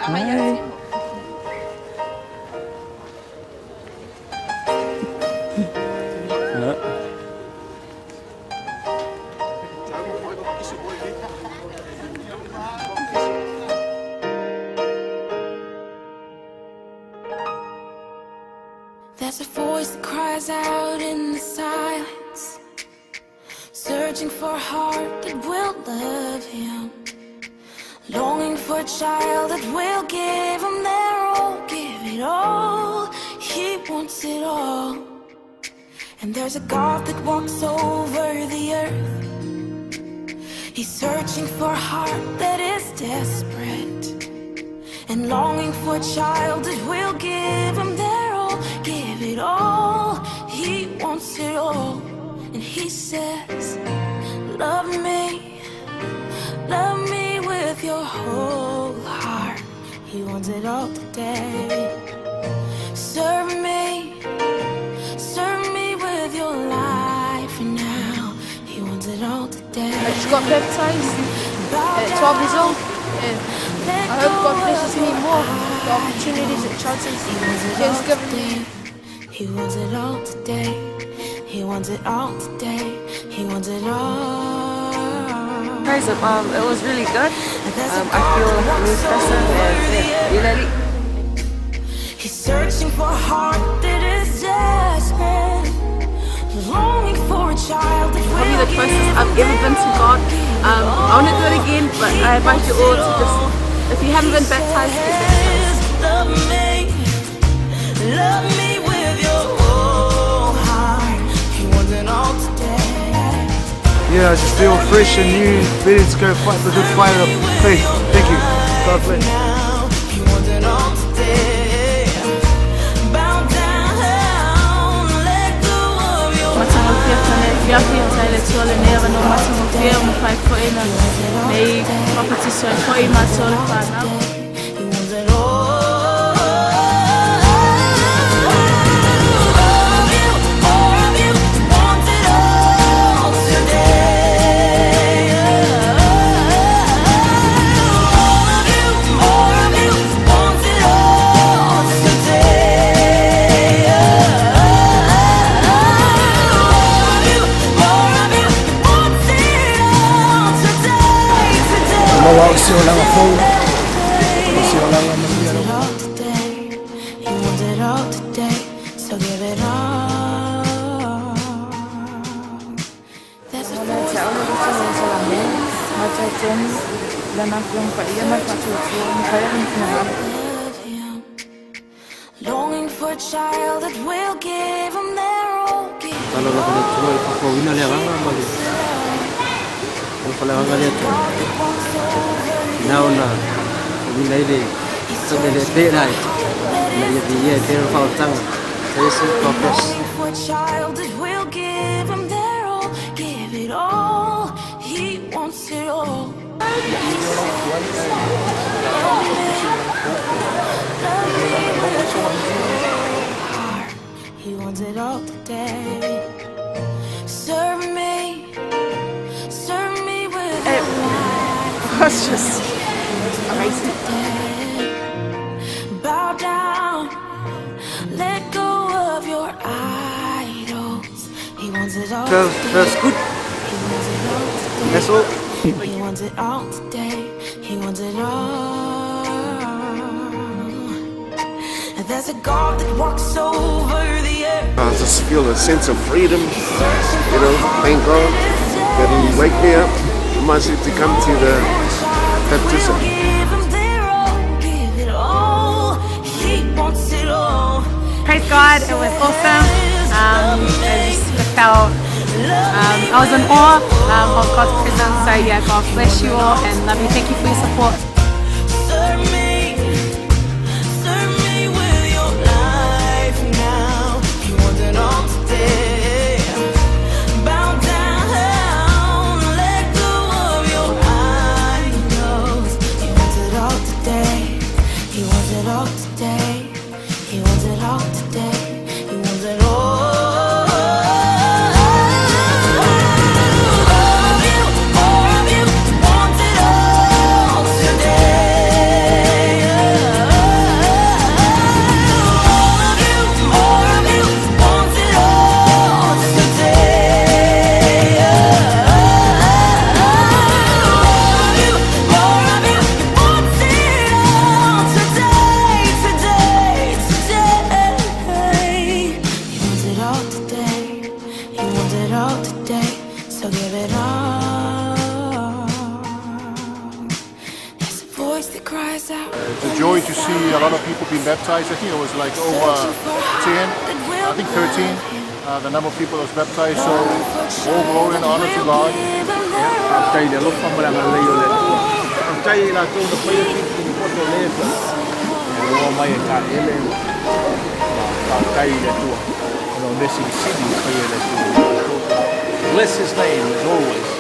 Hi. There's a voice that cries out in the silence, searching for a heart that will love him, longing for a child that will give him their all, give it all. He wants it all. And there's a God that walks over the earth. He's searching for a heart that is desperate and longing for a child that will give him their all, give it all. He wants it all. And he says, love me with your whole heart. He wants it all today. Serve me with your life and now. He wants it all today. I just got baptized at 12 years old. I hope God blesses me more. The opportunities and chances He has given me. He wants it all today. He wants it all today. He wants it all. Praise Him. It was really good. I feel a new person and really. He's searching for a heart that is desperate, longing for a child that will. Probably the closest I've ever been to God. I want to do it again, but I invite you all to just, if you haven't been baptized, get baptized. Love me with your whole heart. He wants it all today. Yeah, I just feel fresh and new, ready to go fight the good fight of faith. Thank you. God bless. He wants it all today. Bow down, let go of your He wants it all today, so give it all. There's a voice longing for a child that will give him their all. Now na mình lấy đi sau đây để tệ này là những gì để tệ vào tăng thế sự có He wants it all today. Serve me with your life. That's just amazing. Bow down, let go of your idols. He wants it all today. That's good. He wants it all today. That's all. He wants it all today. He wants it all. There's a God that walks over the earth. I just feel a sense of freedom, you know, thank God that He wake me up, reminds me to come to the baptism. Praise God, it was awesome. I just felt, I was in awe of God's presence. So yeah, God bless you all and love you. Thank you for your support. out. It's a joy to see a lot of people being baptized. I think it was like over 10, I think 13, the number of people that was baptized. So all glory and honor to God. Bless his name as always.